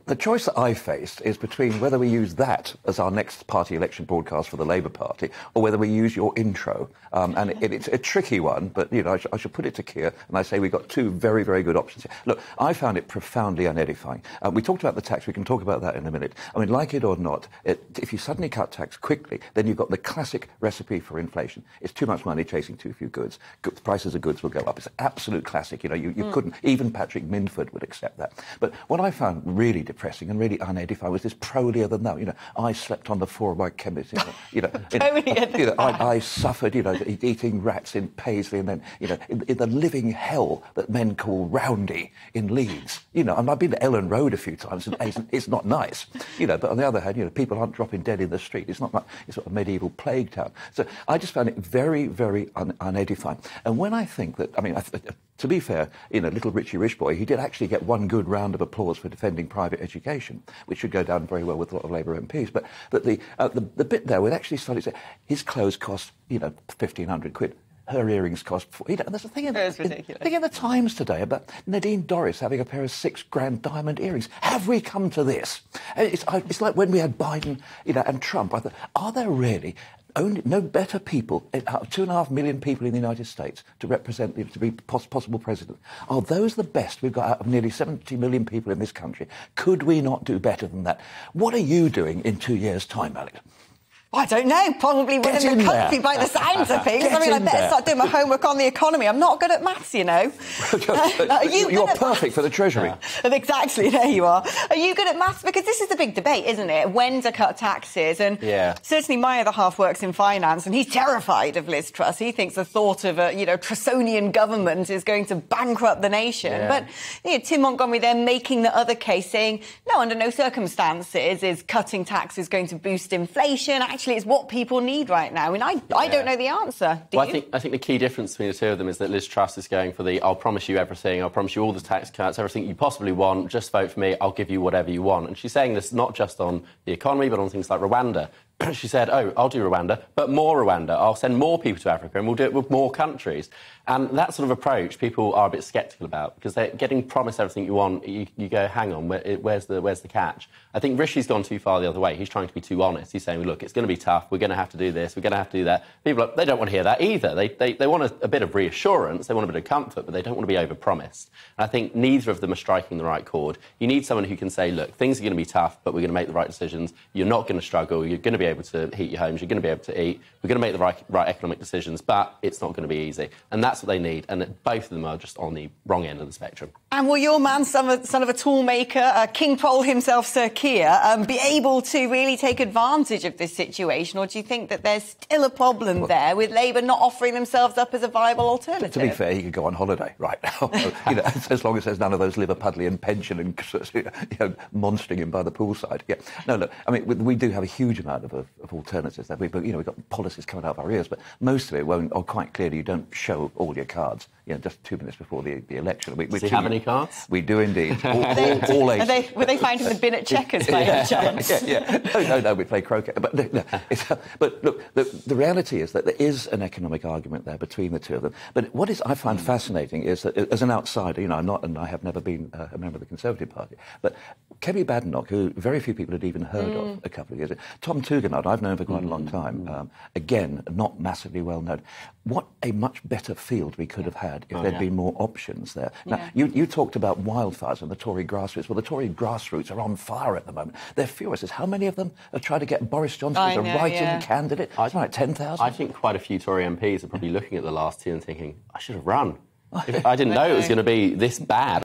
the choice that I faced is between whether we use that as our next party election broadcast for the Labour Party or whether we use your intro. And it's a tricky one, but, you know, I should put it to Keir, and I say we've got two very, very good options here. Look, I found it profoundly unedifying. We talked about the tax. We can talk about that in a minute. I mean, like it or not, if you suddenly cut tax quickly, then you've got the classic recipe for inflation. It's too much money chasing too few goods. Prices of goods will go up. It's an absolute classic. You know, you couldn't, even Patrick Minford would accept that. But what I found really depressing and really unedifying was this prolier than thou. You know, I slept on the floor of my chemist. I suffered, you know, eating rats in Paisley and then, you know, in the living hell that men call Roundy in Leeds. You know, and I've been to Ellen Road a few times and it's not nice. You know, but on the other hand, you know, people aren't dropping dead in the street. It's not like it's sort of a medieval plague town. So I just found it very, very unedifying. And when I think that, I mean, to be fair, you know, little Richie Rishboy, he did actually get one good round of applause for defending private education, which should go down very well with a lot of Labour MPs. But the bit there where they actually started to say his clothes cost, you know, £1,500. Her earrings cost, you know, and there's a thing in the Times today about Nadine Dorries having a pair of £6,000 diamond earrings. Have we come to this? It's like when we had Biden, you know, and Trump. I thought, are there really no better people, 2.5 million people in the United States to represent, to be possible president? Are those the best we've got out of nearly 70 million people in this country? Could we not do better than that? What are you doing in 2 years' time, Alex? I don't know, probably running the country by the sounds of things. I mean, I better start doing my homework on the economy. I'm not good at maths, you know. You're perfect for the Treasury. Yeah. Exactly, there you are. Are you good at maths? Because this is the big debate, isn't it? When to cut taxes. And certainly my other half works in finance, and he's terrified of Liz Truss. He thinks the thought of a, you know, Trussonian government is going to bankrupt the nation. Yeah. But, you know, Tim Montgomery there making the other case, saying, no, under no circumstances is cutting taxes going to boost inflation. Actually, it's what people need right now. I mean, I don't know the answer. I think the key difference between the two of them is that Liz Truss is going for the I'll promise you everything, I'll promise you all the tax cuts, everything you possibly want, just vote for me, I'll give you whatever you want. And she's saying this not just on the economy, but on things like Rwanda. She said, oh, I'll do Rwanda, but more Rwanda. I'll send more people to Africa and we'll do it with more countries. And that sort of approach, people are a bit sceptical about because they're getting promised everything you want. You go, hang on, where's the catch? I think Rishi's gone too far the other way. He's trying to be too honest. He's saying, look, it's going to be tough. We're going to have to do this. We're going to have to do that. People, they don't want to hear that either. They want a bit of reassurance. They want a bit of comfort, but they don't want to be overpromised. And I think neither of them are striking the right chord. You need someone who can say, look, things are going to be tough, but we're going to make the right decisions. You're not going to struggle. You're going to be able to heat your homes. You're going to be able to eat. We're going to make the right economic decisions, but it's not going to be easy. And that's what they need. And both of them are just on the wrong end of the spectrum. And will your man, son of a toolmaker, King Pole himself, Sir Keir, be able to really take advantage of this situation? Or do you think that there's still a problem there with Labour not offering themselves up as a viable alternative? To be fair, he could go on holiday right now, you know, as long as there's none of those Liverpudlian pension and, you know, monstering him by the poolside. Yeah. No, look, I mean, we do have a huge amount of alternatives. That we've got policies coming out of our ears, but most of it won't, or quite clearly, you don't show all your cards. You know, just 2 minutes before the election. Does he have any cards? We do indeed. All ages. Were they found to have been at checkers by any chance? Yeah. No, we play croquet. But look, the reality is that there is an economic argument there between the two of them. But what I find fascinating is that, as an outsider, you know, I'm not, and I have never been a member of the Conservative Party, but Kemi Badenoch, who very few people had even heard of a couple of years ago, Tom Tugendhat, I've known for quite a long time, again, not massively well known. What a much better field we could have had if there'd been more options there. Now, you talked about wildfires and the Tory grassroots. Well, the Tory grassroots are on fire at the moment. They're furious. How many of them are trying to get Boris Johnson as a write-in candidate? It's like 10,000. I think quite a few Tory MPs are probably looking at the last two and thinking, I should have run. I didn't know it was going to be this bad.